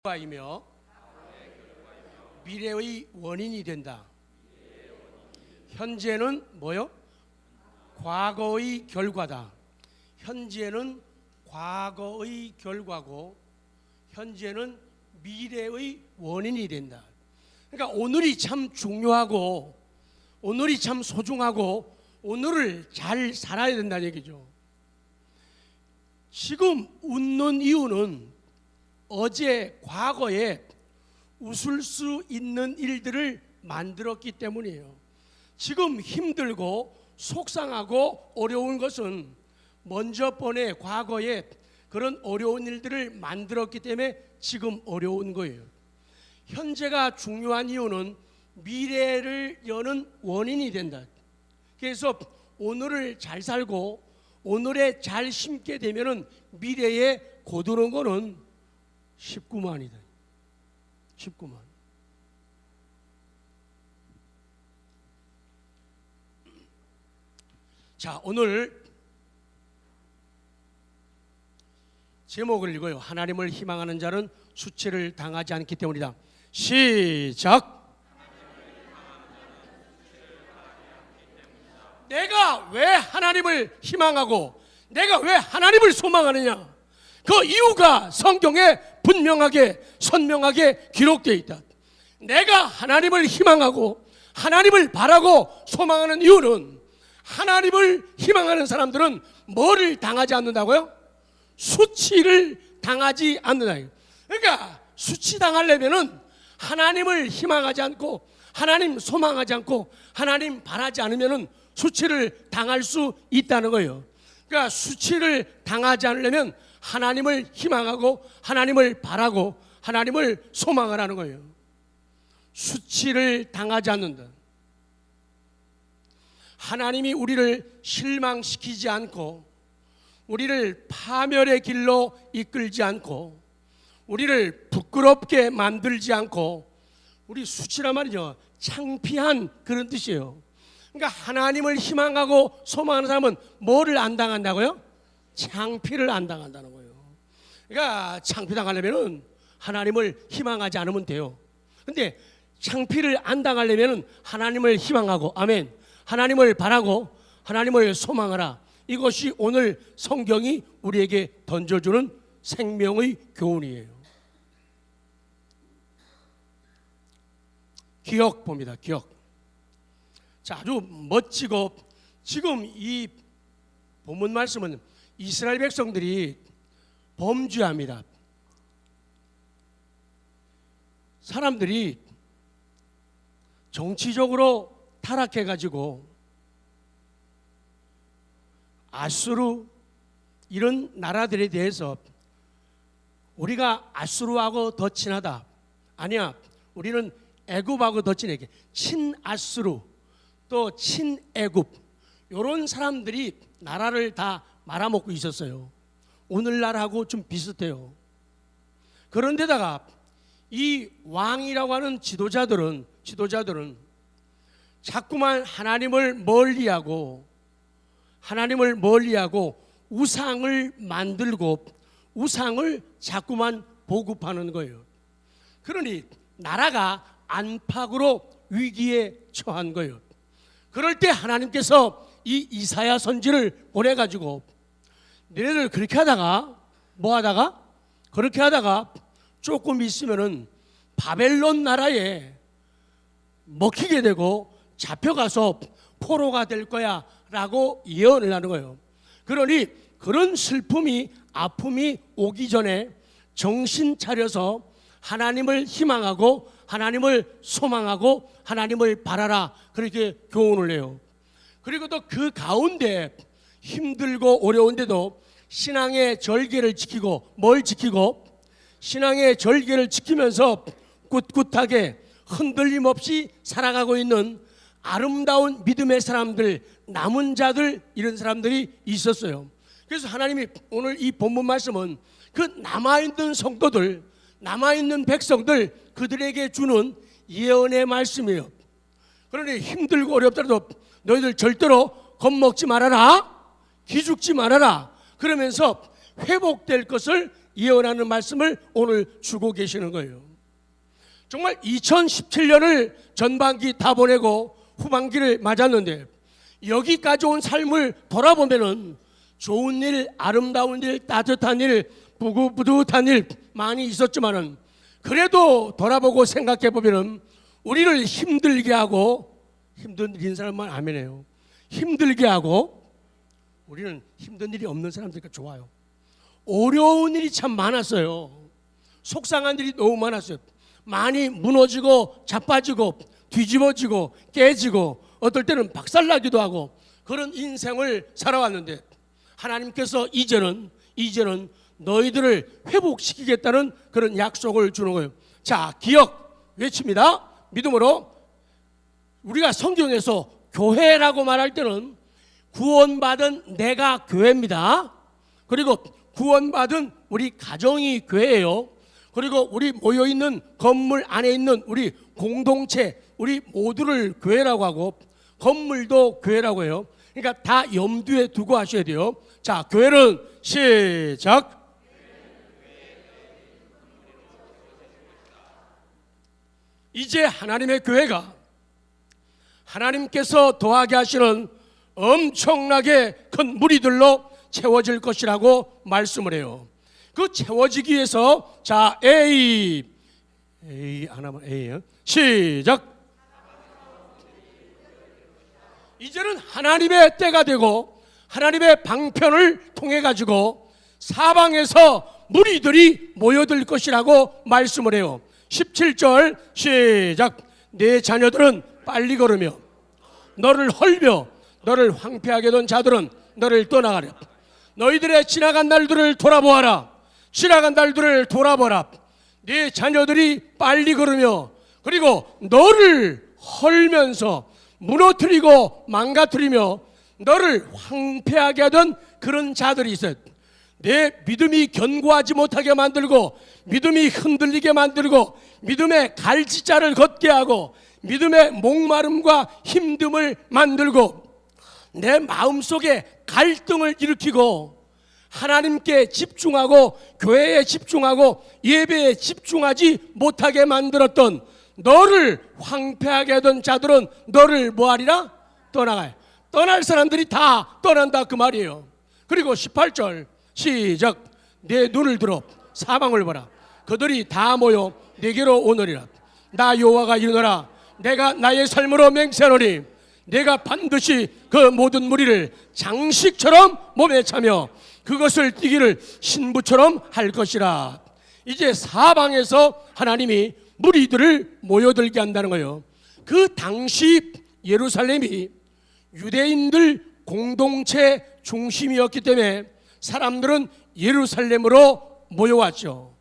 결과이며 미래의 원인이 된다. 현재는 뭐요? 과거의 결과다. 현재는 과거의 결과고 현재는 미래의 원인이 된다. 그러니까 오늘이 참 중요하고 오늘이 참 소중하고 오늘을 잘 살아야 된다는 얘기죠. 지금 웃는 이유는 어제 과거에 웃을 수 있는 일들을 만들었기 때문이에요. 지금 힘들고 속상하고 어려운 것은 먼저 번에 과거에 그런 어려운 일들을 만들었기 때문에 지금 어려운 거예요. 현재가 중요한 이유는 미래를 여는 원인이 된다. 그래서 오늘을 잘 살고 오늘에 잘 심게 되면은 미래에 거두는 거는 19만이다. 19만. 자, 오늘 제목을 읽어요. 하나님을 희망하는 자는 수치를 당하지 않기 때문이다. 시작. 내가 왜 하나님을 희망하고 내가 왜 하나님을 소망하느냐? 그 이유가 성경에 분명하게 선명하게 기록되어 있다. 내가 하나님을 희망하고 하나님을 바라고 소망하는 이유는 하나님을 희망하는 사람들은 뭐를 당하지 않는다고요? 수치를 당하지 않는다. 그러니까 수치 당하려면은 하나님을 희망하지 않고 하나님 소망하지 않고 하나님 바라지 않으면은 수치를 당할 수 있다는 거예요. 그러니까 수치를 당하지 않으려면 하나님을 희망하고 하나님을 바라고 하나님을 소망하라는 거예요. 수치를 당하지 않는다. 하나님이 우리를 실망시키지 않고 우리를 파멸의 길로 이끌지 않고 우리를 부끄럽게 만들지 않고 우리 수치란 말이죠. 창피한 그런 뜻이에요. 그러니까 하나님을 희망하고 소망하는 사람은 뭐를 안 당한다고요? 창피를 안 당한다는 거예요. 그러니까 창피당하려면 하나님을 희망하지 않으면 돼요. 근데 창피를 안 당하려면 하나님을 희망하고 아멘 하나님을 바라고 하나님을 소망하라. 이것이 오늘 성경이 우리에게 던져주는 생명의 교훈이에요. 기억 봅니다. 기억. 자, 아주 멋지고 지금 이 본문 말씀은 이스라엘 백성들이 범죄합니다. 사람들이 정치적으로 타락해가지고 아수르 이런 나라들에 대해서 우리가 아수르하고 더 친하다. 아니야, 우리는 애굽하고 더 친해. 친아수르 또 친애굽 이런 사람들이 나라를 다 말아먹고 있었어요. 오늘날하고 좀 비슷해요. 그런데다가 이 왕이라고 하는 지도자들은 자꾸만 하나님을 멀리하고 우상을 만들고 우상을 자꾸만 보급하는 거예요. 그러니 나라가 안팎으로 위기에 처한 거예요. 그럴 때 하나님께서 이 이사야 선지를 보내가지고 너희들 그렇게 하다가 그렇게 하다가 조금 있으면은 바벨론 나라에 먹히게 되고 잡혀가서 포로가 될 거야 라고 예언을 하는 거예요. 그러니 그런 슬픔이 아픔이 오기 전에 정신 차려서 하나님을 희망하고 하나님을 소망하고 하나님을 바라라 그렇게 교훈을 해요. 그리고 또 그 가운데 힘들고 어려운데도 신앙의 절개를 지키고 뭘 지키고 신앙의 절개를 지키면서 꿋꿋하게 흔들림 없이 살아가고 있는 아름다운 믿음의 사람들 남은 자들 이런 사람들이 있었어요. 그래서 하나님이 오늘 이 본문 말씀은 그 남아있는 성도들 남아있는 백성들 그들에게 주는 예언의 말씀이에요. 그러니 힘들고 어렵더라도 너희들 절대로 겁먹지 말아라 기죽지 말아라 그러면서 회복될 것을 예언하는 말씀을 오늘 주고 계시는 거예요. 정말 2017년을 전반기 다 보내고 후반기를 맞았는데 여기까지 온 삶을 돌아보면은 좋은 일, 아름다운 일, 따뜻한 일, 뿌듯한 일 많이 있었지만은 그래도 돌아보고 생각해 보면은 우리를 힘들게 하고, 힘든 일인 사람만 아멘해요. 힘들게 하고, 우리는 힘든 일이 없는 사람들이니까 좋아요. 어려운 일이 참 많았어요. 속상한 일이 너무 많았어요. 많이 무너지고 자빠지고 뒤집어지고 깨지고 어떨 때는 박살나기도 하고 그런 인생을 살아왔는데 하나님께서 이제는 너희들을 회복시키겠다는 그런 약속을 주는 거예요. 자, 기억 외칩니다. 믿음으로. 우리가 성경에서 교회라고 말할 때는 구원받은 내가 교회입니다. 그리고 구원받은 우리 가정이 교회예요. 그리고 우리 모여있는 건물 안에 있는 우리 공동체, 우리 모두를 교회라고 하고 건물도 교회라고 해요. 그러니까 다 염두에 두고 하셔야 돼요. 자, 교회는 시작. 이제 하나님의 교회가 하나님께서 더하게 하시는 엄청나게 큰 무리들로 채워질 것이라고 말씀을 해요. 그 채워지기 위해서 자 A 하나만 A요. 시작. 이제는 하나님의 때가 되고 하나님의 방편을 통해 가지고 사방에서 무리들이 모여들 것이라고 말씀을 해요. 17절 시작. 내 자녀들은 빨리 걸으며 너를 헐며 너를 황폐하게 둔 자들은 너를 떠나가려. 너희들의 지나간 날들을 돌아보아라. 지나간 날들을 돌아보라. 네 자녀들이 빨리 걸으며 그리고 너를 헐면서 무너뜨리고 망가뜨리며 너를 황폐하게 하던 그런 자들이 있어요. 내 믿음이 견고하지 못하게 만들고 믿음이 흔들리게 만들고 믿음의 갈지자를 걷게 하고 믿음의 목마름과 힘듦을 만들고 내 마음속에 갈등을 일으키고 하나님께 집중하고 교회에 집중하고 예배에 집중하지 못하게 만들었던 너를 황폐하게 하던 자들은 너를 뭐하리라? 떠나가요. 떠날 사람들이 다 떠난다 그 말이에요. 그리고 18절 시작. 내 눈을 들어 사방을 보라. 그들이 다 모여 내게로 오느리라. 나 여호와가 이르노라. 내가 나의 삶으로 맹세하노니 내가 반드시 그 모든 무리를 장식처럼 몸에 차며 그것을 뛰기를 신부처럼 할 것이라. 이제 사방에서 하나님이 무리들을 모여들게 한다는 거예요. 그 당시 예루살렘이 유대인들 공동체 중심이었기 때문에 사람들은 예루살렘으로 모여왔죠.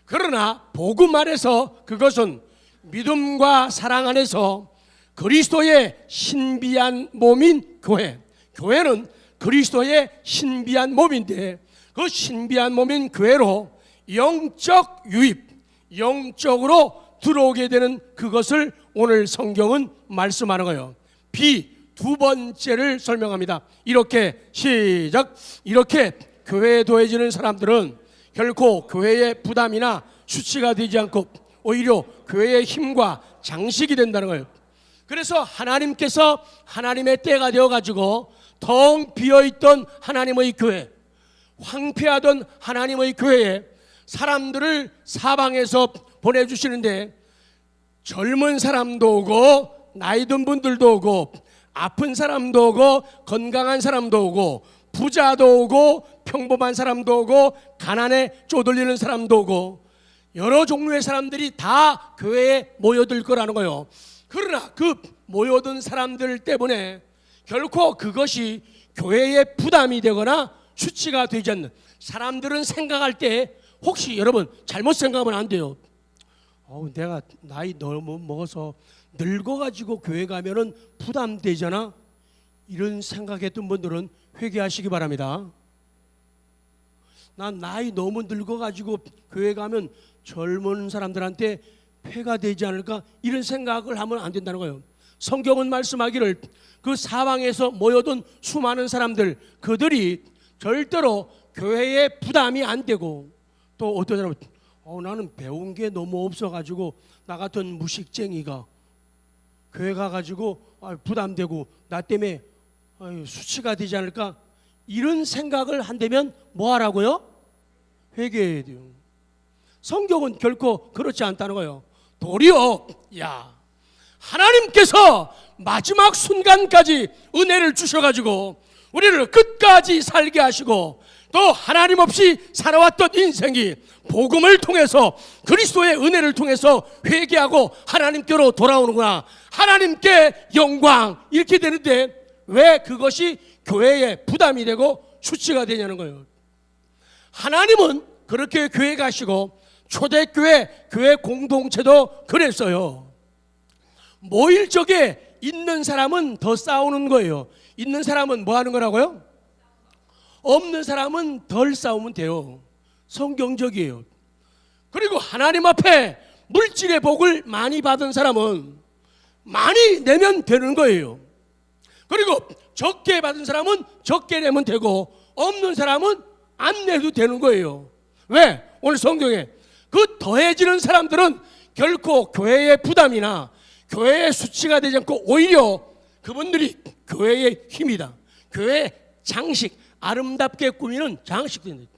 그러나 복음 안에서 그것은 믿음과 사랑 안에서 그리스도의 신비한 몸인 교회, 교회는 그리스도의 신비한 몸인데 그 신비한 몸인 교회로 영적 유입, 영적으로 들어오게 되는 그것을 오늘 성경은 말씀하는 거예요. B 두 번째를 설명합니다. 이렇게 시작. 이렇게 교회에 더해지는 사람들은 결코 교회의 부담이나 수치가 되지 않고 오히려 교회의 힘과 장식이 된다는 거예요. 그래서 하나님께서 하나님의 때가 되어가지고 텅 비어있던 하나님의 교회, 황폐하던 하나님의 교회에 사람들을 사방에서 보내주시는데 젊은 사람도 오고 나이 든 분들도 오고 아픈 사람도 오고 건강한 사람도 오고 부자도 오고 평범한 사람도 오고 가난에 쪼들리는 사람도 오고 여러 종류의 사람들이 다 교회에 모여들 거라는 거예요. 그러나 그 모여든 사람들 때문에 결코 그것이 교회의 부담이 되거나 수치가 되지 않는, 사람들은 생각할 때 혹시 여러분 잘못 생각하면 안 돼요. 내가 나이 너무 먹어서 늙어가지고 교회 가면은 부담되잖아, 이런 생각했던 분들은 회개하시기 바랍니다. 난 나이 너무 늙어가지고 교회 가면 젊은 사람들한테 폐가 되지 않을까, 이런 생각을 하면 안 된다는 거예요. 성경은 말씀하기를 그 사방에서 모여든 수많은 사람들, 그들이 절대로 교회에 부담이 안 되고 또 어떤 사람은 나는 배운 게 너무 없어가지고 나 같은 무식쟁이가 교회 가가지고 부담되고 나 때문에 수치가 되지 않을까, 이런 생각을 한다면 뭐 하라고요? 회개해야 돼요. 성경은 결코 그렇지 않다는 거예요. 도리어 하나님께서 마지막 순간까지 은혜를 주셔가지고 우리를 끝까지 살게 하시고, 또 하나님 없이 살아왔던 인생이 복음을 통해서, 그리스도의 은혜를 통해서 회개하고 하나님께로 돌아오는구나, 하나님께 영광, 이렇게 되는데 왜 그것이 교회의 부담이 되고 수치가 되냐는 거예요. 하나님은 그렇게 교회 가시고 초대교회 교회 공동체도 그랬어요. 모일 적에 있는 사람은 더 싸우는 거예요. 있는 사람은 뭐 하는 거라고요? 없는 사람은 덜 싸우면 돼요. 성경적이에요. 그리고 하나님 앞에 물질의 복을 많이 받은 사람은 많이 내면 되는 거예요. 그리고 적게 받은 사람은 적게 내면 되고, 없는 사람은 안 내도 되는 거예요. 왜? 오늘 성경에 그 더해지는 사람들은 결코 교회의 부담이나 교회의 수치가 되지 않고 오히려 그분들이 교회의 힘이다. 교회의 장식, 아름답게 꾸미는 장식입니다.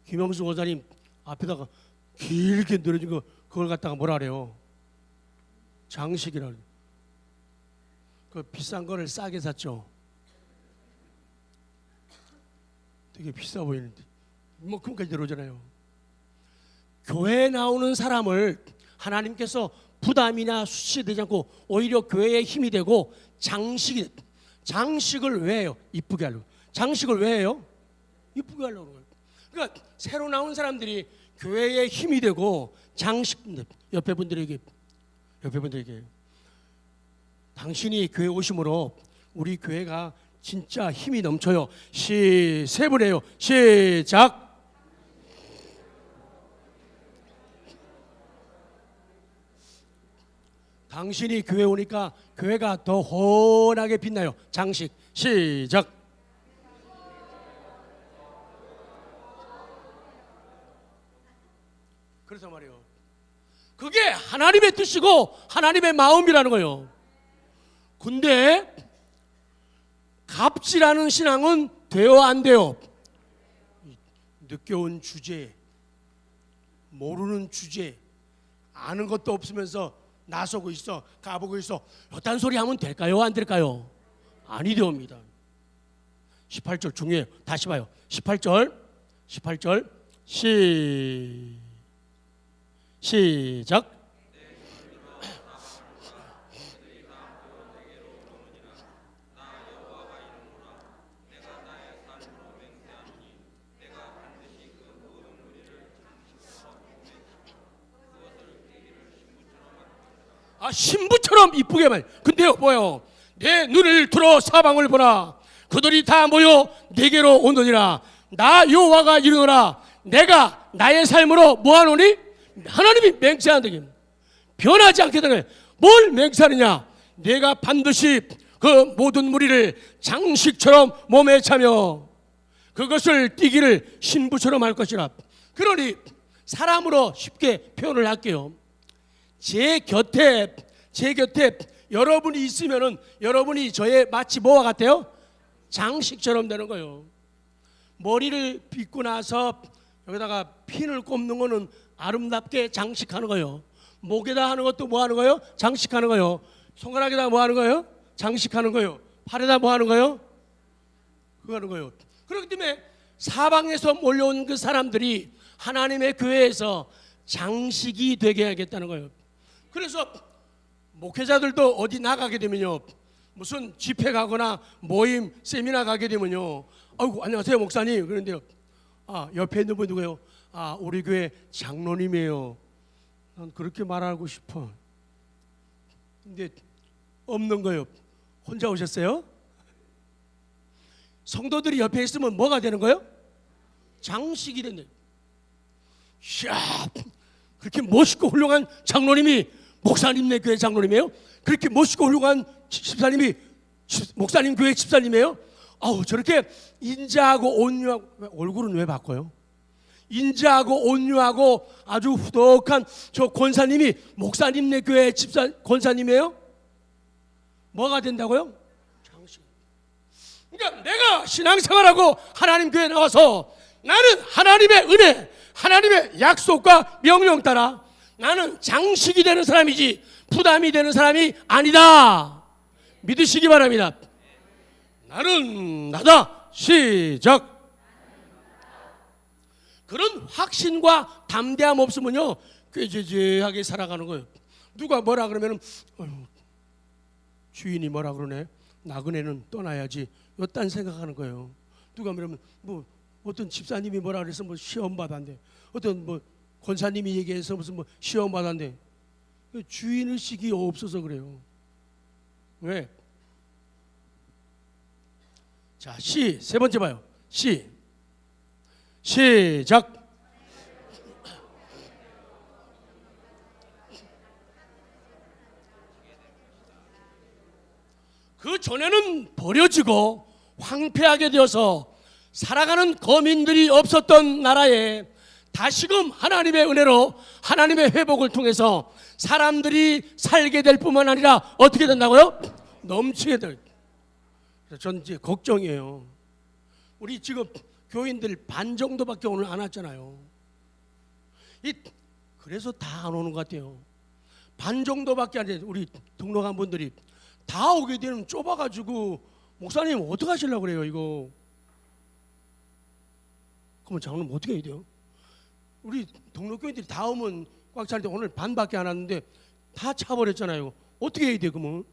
김영수 원사님 앞에다가 길게 늘어진 거, 그걸 갖다가 뭐라 그래요? 장식이라 그래요. 그 비싼 거를 싸게 샀죠. 되게 비싸 보이는데 이만큼까지 들어오잖아요. 교회에 나오는 사람을 하나님께서 부담이나 수치되지 않고 오히려 교회의 힘이 되고 장식이, 장식을 왜 해요? 이쁘게 하려고. 장식을 왜 해요? 이쁘게 하려고. 그러니까 새로 나온 사람들이 교회의 힘이 되고 장식. 옆에 분들에게 당신이 교회 오심으로 우리 교회가 진짜 힘이 넘쳐요. 세 분 해요. 시작. 당신이 교회 오니까 교회가 더 환하게 빛나요. 장식. 시작. 그래서 말이에요. 그게 하나님의 뜻이고 하나님의 마음이라는 거예요. 근데 갑질하는 신앙은 돼요, 안 돼요? 느껴온 주제, 모르는 주제, 아는 것도 없으면서 나서고 있어, 가보고 있어, 이딴 소리 하면 될까요, 안 될까요? 아니 됩니다. 18절 중요해요. 다시 봐요. 18절 시작. 신부처럼 이쁘게 말. 근데요, 뭐요? 내 눈을 들어 사방을 보라. 그들이 다 모여 내게로 오느니라. 나 여호와가 이르노라. 내가 나의 삶으로 뭐하노니? 하나님이 맹세한다. 변하지 않겠다는 거예요. 뭘 맹세하느냐? 내가 반드시 그 모든 무리를 장식처럼 몸에 차며 그것을 띠기를 신부처럼 할 것이라. 그러니 사람으로 쉽게 표현을 할게요. 제 곁에 여러분이 있으면은 여러분이 저의 마치 뭐와 같아요? 장식처럼 되는 거예요. 머리를 빗고 나서 여기다가 핀을 꼽는 거는 아름답게 장식하는 거예요. 목에다 하는 것도 뭐 하는 거예요? 장식하는 거예요. 손가락에다 뭐 하는 거예요? 장식하는 거예요. 팔에다 뭐 하는 거예요? 그거 하는 거예요. 그렇기 때문에 사방에서 몰려온 그 사람들이 하나님의 교회에서 장식이 되게 해야겠다는 거예요. 그래서 목회자들도 어디 나가게 되면요, 무슨 집회 가거나 모임, 세미나 가게 되면요, 아이고 안녕하세요 목사님 그런데요, 옆에 있는 분 누구예요? 우리 교회 장로님이에요. 난 그렇게 말하고 싶어. 근데 없는 거예요. 혼자 오셨어요? 성도들이 옆에 있으면 뭐가 되는 거예요? 장식이 된대. 이야, 그렇게 멋있고 훌륭한 장로님이 목사님네 교회 장로님이에요? 그렇게 멋있고 훌륭한 집사님이 목사님 교회 집사님이에요? 저렇게 인자하고 온유하고. 얼굴은 왜 바꿔요? 인자하고 온유하고 아주 후덕한 저 권사님이 목사님네 교회 집사 권사님이에요? 뭐가 된다고요? 장식. 그러니까 내가 신앙생활하고 하나님 교회에 나와서 나는 하나님의 은혜, 하나님의 약속과 명령 따라 나는 장식이 되는 사람이지 부담이 되는 사람이 아니다. 믿으시기 바랍니다. 나는 나다. 시작. 그런 확신과 담대함 없으면요 꾀죄죄하게 살아가는 거예요. 누가 뭐라 그러면은 주인이 뭐라 그러네, 나그네는 떠나야지, 요딴 생각하는 거예요. 누가 그러면 뭐 어떤 집사님이 뭐라 그래서 뭐 시험 받았는데, 어떤 뭐 권사님이 얘기해서 무슨 뭐 시험 받았는데, 주인의식이 없어서 그래요. 왜? 자, 세 번째 봐요. 시작. 그 전에는 버려지고 황폐하게 되어서 살아가는 거민들이 없었던 나라에 다시금 하나님의 은혜로 하나님의 회복을 통해서 사람들이 살게 될 뿐만 아니라 어떻게 된다고요? 넘치게 될. 전 이제 걱정이에요. 우리 지금 교인들 반 정도밖에 오늘 안 왔잖아요. 그래서 다 안 오는 것 같아요. 반 정도밖에 안 돼. 우리 등록한 분들이 다 오게 되면 좁아가지고 목사님 어떻게 하시려고 그래요 이거? 그러면 장로님 어떻게 해야 돼요? 우리 등록교인들이 다 오면 꽉 찰 때 오늘 반밖에 안 왔는데 다 차버렸잖아요. 어떻게 해야 돼 그러면?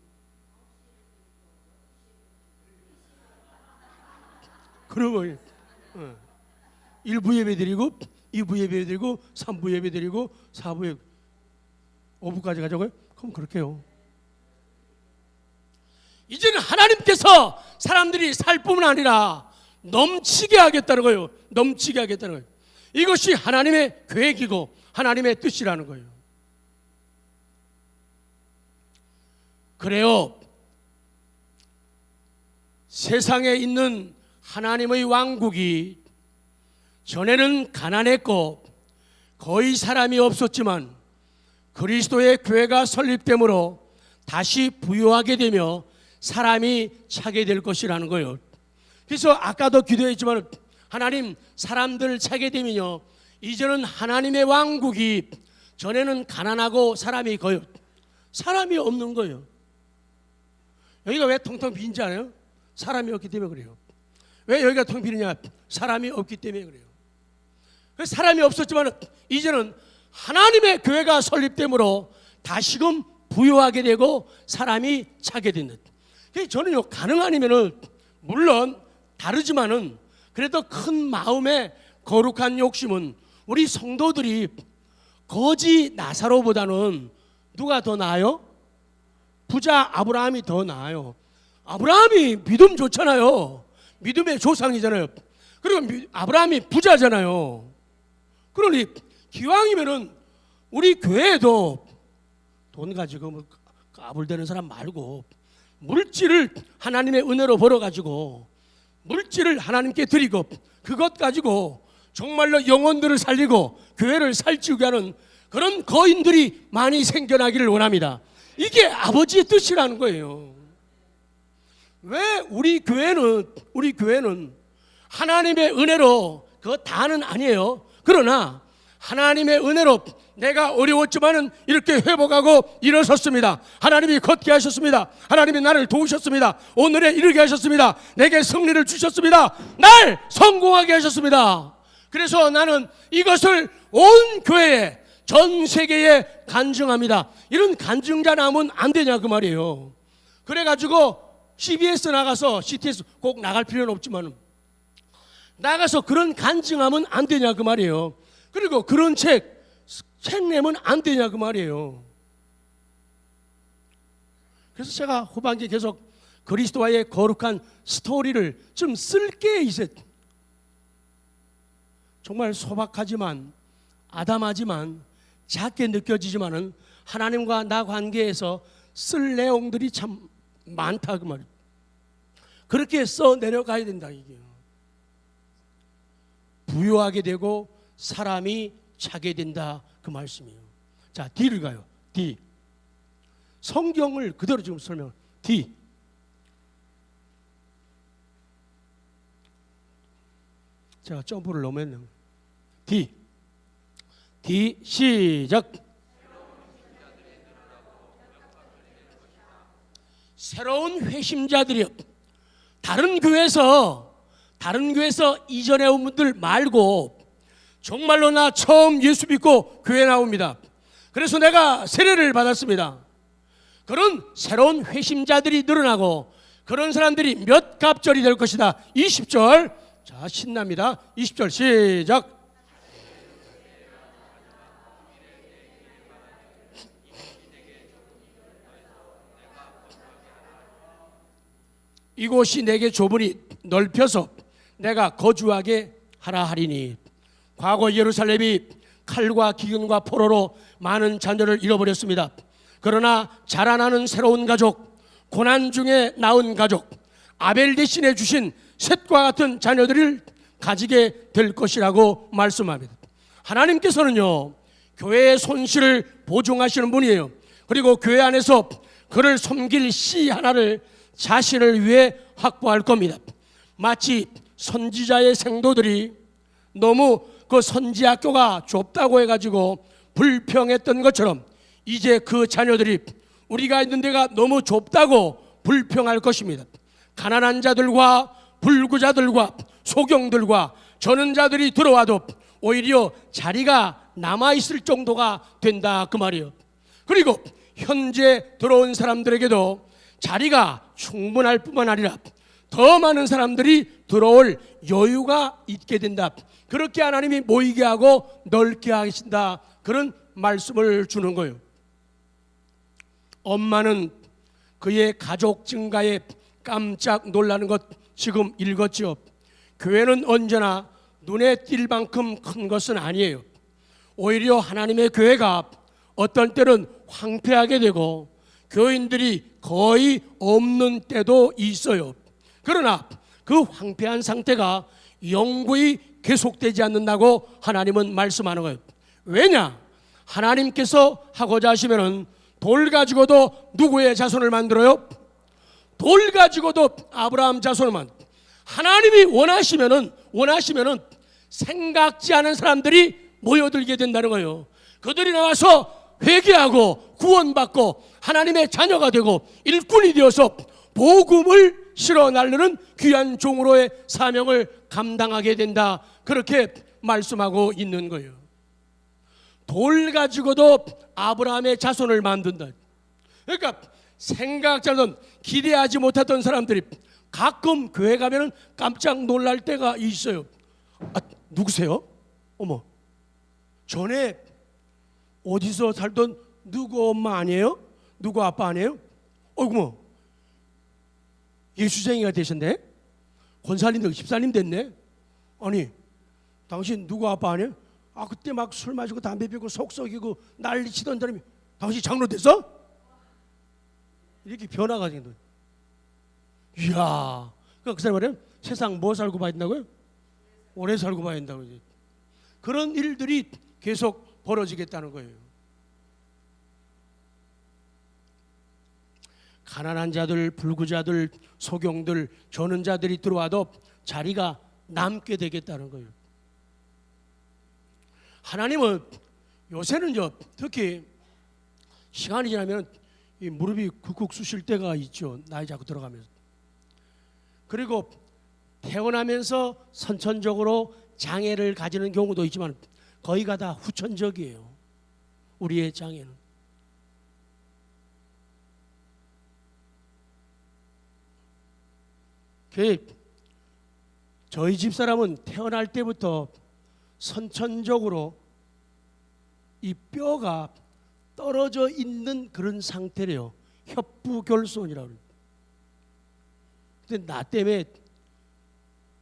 그러면 1부 예배 드리고 2부 예배 드리고 3부 예배 드리고 4부 예배 5부까지 가자고요? 그럼 그렇게 해요. 이제는 하나님께서 사람들이 살 뿐만 아니라 넘치게 하겠다는 거예요. 넘치게 하겠다는 거예요. 이것이 하나님의 계획이고 하나님의 뜻이라는 거예요. 그래요. 세상에 있는 하나님의 왕국이 전에는 가난했고 거의 사람이 없었지만 그리스도의 교회가 설립되므로 다시 부유하게 되며 사람이 차게 될 것이라는 거예요. 그래서 아까도 기도했지만 하나님 사람들 차게 되면요 이제는 하나님의 왕국이 전에는 가난하고 사람이 거의 사람이 없는 거예요. 여기가 왜 텅텅 빈지 않아요? 사람이 없기 때문에 그래요. 왜 여기가 텅 비느냐? 사람이 없기 때문에 그래요. 사람이 없었지만 이제는 하나님의 교회가 설립되므로 다시금 부유하게 되고 사람이 차게 된다. 저는요 가능하면은 물론 다르지만은 그래도 큰 마음의 거룩한 욕심은 우리 성도들이 거지 나사로보다는 누가 더 나아요? 부자 아브라함이 더 나아요. 아브라함이 믿음 좋잖아요. 믿음의 조상이잖아요. 그리고 아브라함이 부자잖아요. 그러니 기왕이면은 우리 교회에도 돈 가지고 뭐 까불대는 사람 말고 물질을 하나님의 은혜로 벌어가지고 물질을 하나님께 드리고 그것 가지고 정말로 영혼들을 살리고 교회를 살찌우게 하는 그런 거인들이 많이 생겨나기를 원합니다. 이게 아버지의 뜻이라는 거예요. 왜 우리 교회는 하나님의 은혜로 그거 다는 아니에요. 그러나 하나님의 은혜로 내가 어려웠지만은 이렇게 회복하고 일어섰습니다. 하나님이 걷게 하셨습니다. 하나님이 나를 도우셨습니다. 오늘에 이르게 하셨습니다. 내게 승리를 주셨습니다. 날 성공하게 하셨습니다. 그래서 나는 이것을 온 교회에 전 세계에 간증합니다. 이런 간증자 나오면 안 되냐 그 말이에요. 그래가지고 CBS 나가서 CTS 꼭 나갈 필요는 없지만 나가서 그런 간증하면 안 되냐 그 말이에요. 그리고 그런 책 내면 안 되냐 그 말이에요. 그래서 제가 후반기에 계속 그리스도와의 거룩한 스토리를 좀 쓸게 이제 정말 소박하지만 아담하지만 작게 느껴지지만은 하나님과 나 관계에서 쓸 내용들이 참 많다 그 말이에요. 그렇게 써 내려가야 된다 이게요. 부유하게 되고 사람이 차게 된다 그 말씀이에요. 자, D를 가요. D. 성경을 그대로 지금 설명. D. 제가 점프를 너무 했네요. D. D 시작. 새로운 회심자들이요. 다른 교회에서 이전에 온 분들 말고 정말로 나 처음 예수 믿고 교회 나옵니다. 그래서 내가 세례를 받았습니다. 그런 새로운 회심자들이 늘어나고 그런 사람들이 몇 갑절이 될 것이다. 20절. 자, 신납니다. 20절 시작. 이곳이 내게 좁으니 넓혀서 내가 거주하게 하라 하리니. 과거 예루살렘이 칼과 기근과 포로로 많은 자녀를 잃어버렸습니다. 그러나 자라나는 새로운 가족, 고난 중에 낳은 가족, 아벨 대신에 주신 셋과 같은 자녀들을 가지게 될 것이라고 말씀합니다. 하나님께서는요, 교회의 손실을 보증하시는 분이에요. 그리고 교회 안에서 그를 섬길 씨 하나를 자신을 위해 확보할 겁니다. 마치 선지자의 생도들이 너무 그 선지학교가 좁다고 해가지고 불평했던 것처럼 이제 그 자녀들이 우리가 있는 데가 너무 좁다고 불평할 것입니다. 가난한 자들과 불구자들과 소경들과 전원자들이 들어와도 오히려 자리가 남아있을 정도가 된다 그 말이에요. 그리고 현재 들어온 사람들에게도 자리가 충분할 뿐만 아니라 더 많은 사람들이 들어올 여유가 있게 된다. 그렇게 하나님이 모이게 하고 넓게 하신다. 그런 말씀을 주는 거예요. 엄마는 그의 가족 증가에 깜짝 놀라는 것 지금 읽었죠. 교회는 언제나 눈에 띌 만큼 큰 것은 아니에요. 오히려 하나님의 교회가 어떤 때는 황폐하게 되고 교인들이 거의 없는 때도 있어요. 그러나 그 황폐한 상태가 영구히 계속되지 않는다고 하나님은 말씀하는 거예요. 왜냐? 하나님께서 하고자 하시면은 돌 가지고도 누구의 자손을 만들어요? 돌 가지고도 아브라함 자손을 만들어요. 하나님이 원하시면은 생각지 않은 사람들이 모여들게 된다는 거예요. 그들이 나와서 회개하고 구원받고 하나님의 자녀가 되고 일꾼이 되어서 복음을 실어 날르는 귀한 종으로의 사명을 감당하게 된다. 그렇게 말씀하고 있는 거예요. 돌 가지고도 아브라함의 자손을 만든다. 그러니까 생각지 않은 기대하지 못했던 사람들이 가끔 교회 가면 깜짝 놀랄 때가 있어요. 아, 누구세요? 어머, 전에 어디서 살던 누구 엄마 아니에요? 누구 아빠 아니에요? 어이구 뭐 예수쟁이가 되셨네? 권사님, 집사님 됐네? 아니 당신 누구 아빠 아니에요? 아 그때 막 술 마시고 담배 피우고 속썩이고 난리치던 사람이 당신 장로 됐어? 이렇게 변화가 생긴다. 이야, 그 사람 말이에요. 세상 뭐 살고 봐야 된다고요? 오래 살고 봐야 된다고. 그런 일들이 계속 벌어지겠다는 거예요. 가난한 자들, 불구자들, 소경들, 전원자들이 들어와도 자리가 남게 되겠다는 거예요. 하나님은 요새는요, 특히 시간이 지나면 이 무릎이 쿡쿡 쑤실 때가 있죠. 나이 자꾸 들어가면서. 그리고 태어나면서 선천적으로 장애를 가지는 경우도 있지만 거의가 다 후천적이에요. 우리의 장애는. 저희 집사람은 태어날 때부터 선천적으로 이 뼈가 떨어져 있는 그런 상태래요. 협부결손이라고 그래요. 근데 나 때문에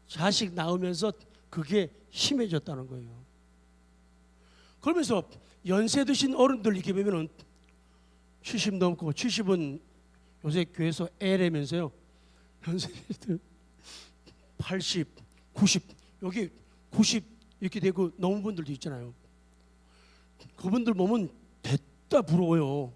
자식 낳으면서 그게 심해졌다는 거예요. 그러면서 연세 드신 어른들 이렇게 보면은 70 넘고 70은 요새 교회에서 애래면서요. 연세 80, 90 여기 90 이렇게 되고 넘은 분들도 있잖아요. 그분들 보면 됐다 부러워요.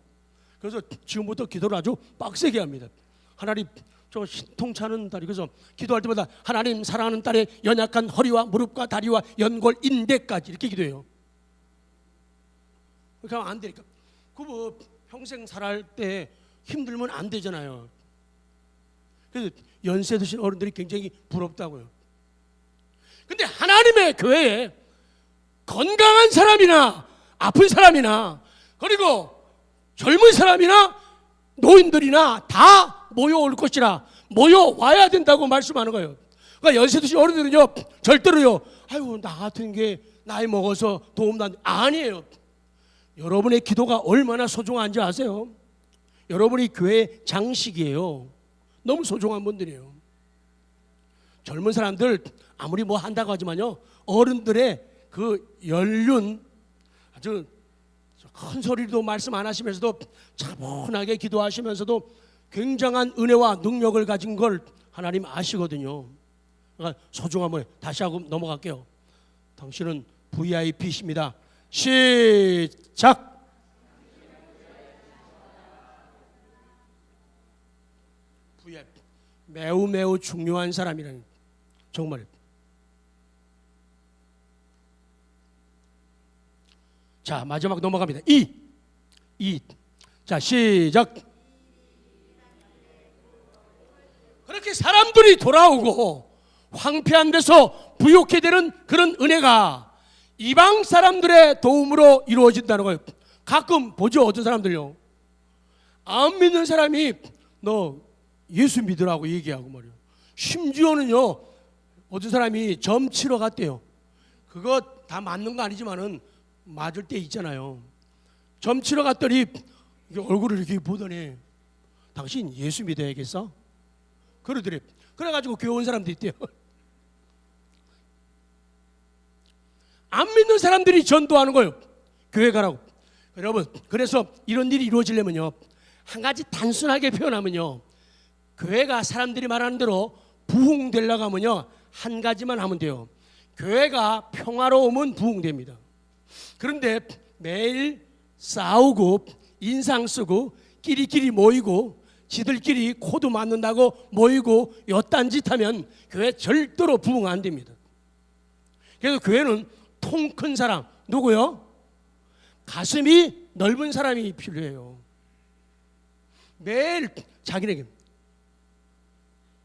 그래서 지금부터 기도를 아주 빡세게 합니다. 하나님, 저 신통찮은 다리, 그래서 기도할 때마다 하나님, 사랑하는 딸의 연약한 허리와 무릎과 다리와 연골 인대까지 이렇게 기도해요. 그렇게 하면 안 되니까. 그뭐 평생 살아갈 때 힘들면 안 되잖아요. 그래서 연세 드신 어른들이 굉장히 부럽다고요. 근데 하나님의 교회에 건강한 사람이나 아픈 사람이나 그리고 젊은 사람이나 노인들이나 다 모여올 것이라, 모여와야 된다고 말씀하는 거예요. 그러니까 연세 드신 어른들은요, 절대로요, 아유 나 같은 게 나이 먹어서 도움도 안 돼. 아니에요. 여러분의 기도가 얼마나 소중한지 아세요? 여러분이 교회 장식이에요. 너무 소중한 분들이에요. 젊은 사람들 아무리 뭐 한다고 하지만요, 어른들의 그 연륜, 아주 큰 소리로 말씀 안 하시면서도 차분하게 기도하시면서도 굉장한 은혜와 능력을 가진 걸 하나님 아시거든요. 그러니까 소중한 거예요. 다시 하고 넘어갈게요. 당신은 VIP십니다. 시작. VIP, 매우 중요한 사람이라는, 정말. 자, 마지막 넘어갑니다. 이. 자, 시작. 그렇게 사람들이 돌아오고 황폐한 데서 부욕해 되는 그런 은혜가 이방 사람들의 도움으로 이루어진다는 거예요. 가끔 보죠, 어떤 사람들요, 안 믿는 사람이 너 예수 믿으라고 얘기하고 말이에요. 심지어는요, 어떤 사람이 점 치러 갔대요. 그거 다 맞는 거 아니지만은 맞을 때 있잖아요. 점 치러 갔더니 얼굴을 이렇게 보더니 당신 예수 믿어야겠어? 그러더래. 그래가지고 교회 온 사람도 있대요. 안 믿는 사람들이 전도하는 거예요. 교회 가라고. 여러분, 그래서 이런 일이 이루어지려면요, 한 가지 단순하게 표현하면요, 교회가 사람들이 말하는 대로 부흥되려고 하면요, 한 가지만 하면 돼요. 교회가 평화로우면 부흥됩니다. 그런데 매일 싸우고 인상 쓰고 끼리끼리 모이고 지들끼리 코도 맞는다고 모이고 요딴 짓 하면 교회 절대로 부흥 안 됩니다. 그래서 교회는 통 큰 사람, 누구요? 가슴이 넓은 사람이 필요해요. 매일 자기네게,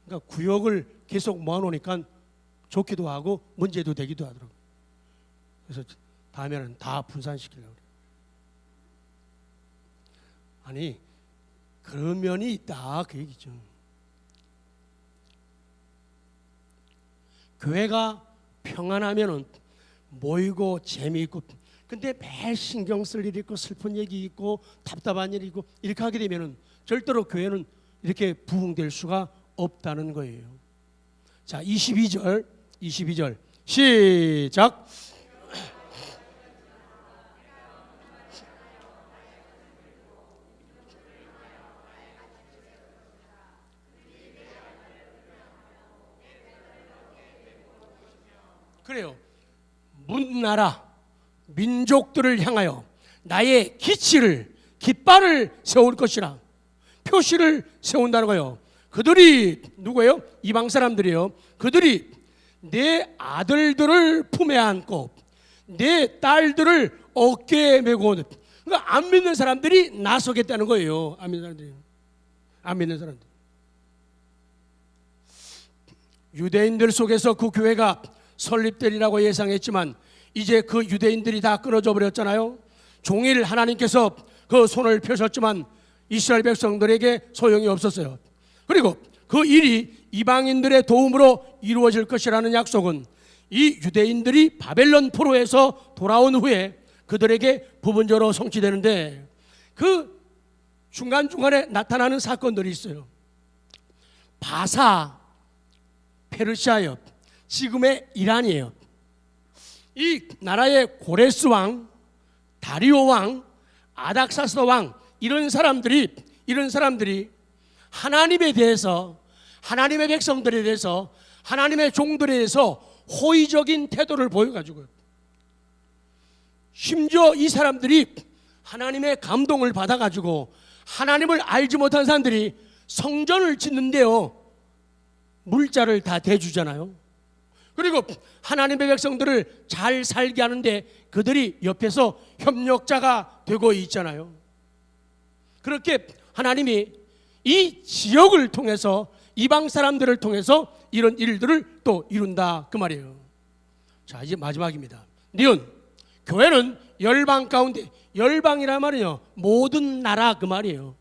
그러니까 구역을 계속 모아놓으니까 좋기도 하고 문제도 되기도 하더라고요. 그래서 다음에는 다 분산시키려고 그래요. 아니, 그런 면이 있다, 그 얘기죠. 교회가 평안하면은 모이고 재미있고, 근데 매일 신경 쓸 일이 있고 슬픈 얘기 있고 답답한 일이 있고 이렇게 하게 되면은 절대로 교회는 이렇게 부흥될 수가 없다는 거예요. 자, 22절 시작. 그래요. 문나라 민족들을 향하여 나의 기치를, 깃발을 세울 것이라, 표시를 세운다는 거예요. 그들이 누구예요? 이방 사람들이에요. 그들이 내 아들들을 품에 안고 내 딸들을 어깨에 메고, 그러니까 안 믿는 사람들이 나서겠다는 거예요. 안 믿는 사람들이. 안 믿는 사람들. 유대인들 속에서 그 교회가 설립되리라고 예상했지만 이제 그 유대인들이 다 끊어져 버렸잖아요. 종일 하나님께서 그 손을 펴셨지만 이스라엘 백성들에게 소용이 없었어요. 그리고 그 일이 이방인들의 도움으로 이루어질 것이라는 약속은 이 유대인들이 바벨론 포로에서 돌아온 후에 그들에게 부분적으로 성취되는데, 그 중간중간에 나타나는 사건들이 있어요. 바사, 페르시아요, 지금의 이란이에요. 이 나라의 고레스 왕, 다리오 왕, 아닥사스 왕, 이런 사람들이 하나님에 대해서, 하나님의 백성들에 대해서, 하나님의 종들에 대해서 호의적인 태도를 보여가지고요. 심지어 이 사람들이 하나님의 감동을 받아가지고 하나님을 알지 못한 사람들이 성전을 짓는데요, 물자를 다 대주잖아요. 그리고 하나님의 백성들을 잘 살게 하는데 그들이 옆에서 협력자가 되고 있잖아요. 그렇게 하나님이 이 지역을 통해서, 이방 사람들을 통해서 이런 일들을 또 이룬다 그 말이에요. 자, 이제 마지막입니다. 니은, 교회는 열방 가운데, 열방이란 말은요 모든 나라 그 말이에요.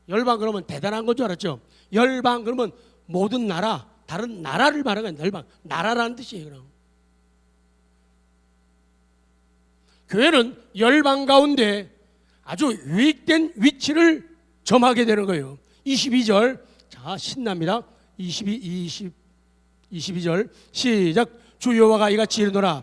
열방 그러면 대단한 건 줄 알았죠? 열방 그러면 모든 나라, 다른 나라를 말하는 거예요. 열방, 나라라는 뜻이에요. 그럼 교회는 열방 가운데 아주 유익된 위치를 점하게 되는 거예요. 22절, 자 신납니다. 22절 시작. 주 여호와가 이같이 이르노라.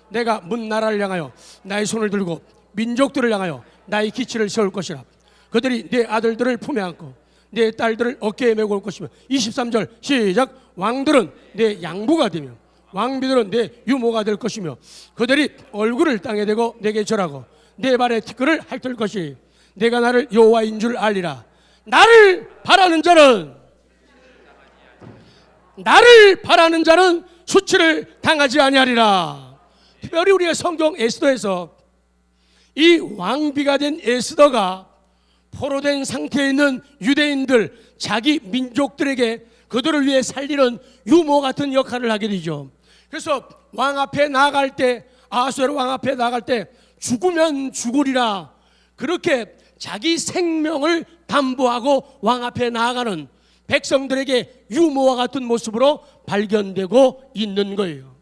내가 문 나라를 향하여 나의 손을 들고 민족들을 향하여 나의 기치를 세울 것이라. 그들이 내 아들들을 품에 안고 내 딸들을 어깨에 메고 올 것이며. 23절 시작. 왕들은 내 양부가 되며 왕비들은 내 유모가 될 것이며 그들이 얼굴을 땅에 대고 내게 절하고 내 발에 티끌을 핥을 것이. 내가 나를 여호와인 줄 알리라. 나를 바라는 자는 수치를 당하지 아니하리라. 특별히 우리가 성경 에스더에서 이 왕비가 된 에스더가 포로된 상태에 있는 유대인들, 자기 민족들에게 그들을 위해 살리는 유모 같은 역할을 하게 되죠. 그래서 왕 앞에 나아갈 때, 아하수에로 왕 앞에 나아갈 때 죽으면 죽으리라, 그렇게 자기 생명을 담보하고 왕 앞에 나아가는 백성들에게 유모와 같은 모습으로 발견되고 있는 거예요.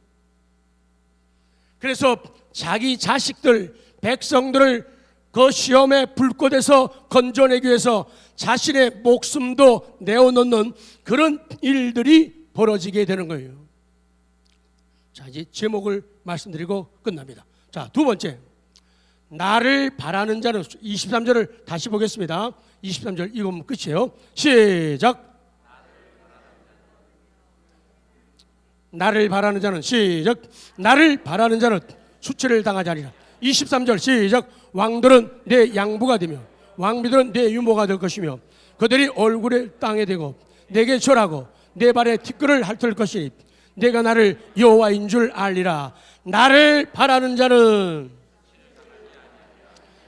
그래서 자기 자식들, 백성들을 그 시험의 불꽃에서 건져내기 위해서 자신의 목숨도 내어놓는 그런 일들이 벌어지게 되는 거예요. 자, 이제 제목을 말씀드리고 끝납니다. 자, 두 번째, 나를 바라는 자는, 23절을 다시 보겠습니다. 23절 읽으면 끝이에요. 시작. 나를 바라는 자는, 시작. 나를 바라는 자는 수치를 당하지 아니라. 23절 시작. 왕들은 내 양부가 되며 왕비들은 내 유모가 될 것이며 그들이 얼굴에 땅에 대고 내게 절하고 내 발에 티끌을 핥을 것이니 내가 나를 여호와인 줄 알리라. 나를 바라는 자는,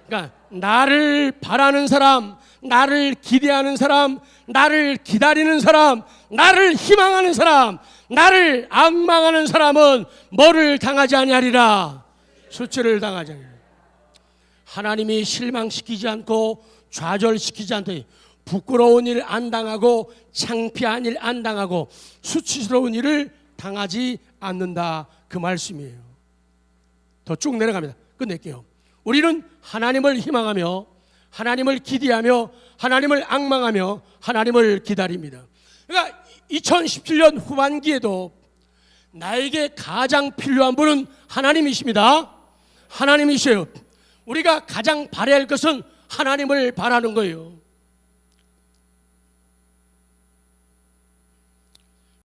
그러니까 나를 바라는 사람, 나를 기대하는 사람, 나를 기다리는 사람, 나를 희망하는 사람, 나를 앙망하는 사람은 뭐를 당하지 아니하리라? 수치를 당하지 아니하리라. 하나님이 실망시키지 않고 좌절시키지 않되 부끄러운 일 안 당하고 창피한 일 안 당하고 수치스러운 일을 당하지 않는다 그 말씀이에요. 더 쭉 내려갑니다. 끝낼게요. 우리는 하나님을 희망하며 하나님을 기대하며 하나님을 앙망하며 하나님을 기다립니다. 그러니까 2017년 후반기에도 나에게 가장 필요한 분은 하나님이십니다. 하나님이셔요. 우리가 가장 바라야 할 것은 하나님을 바라는 거예요.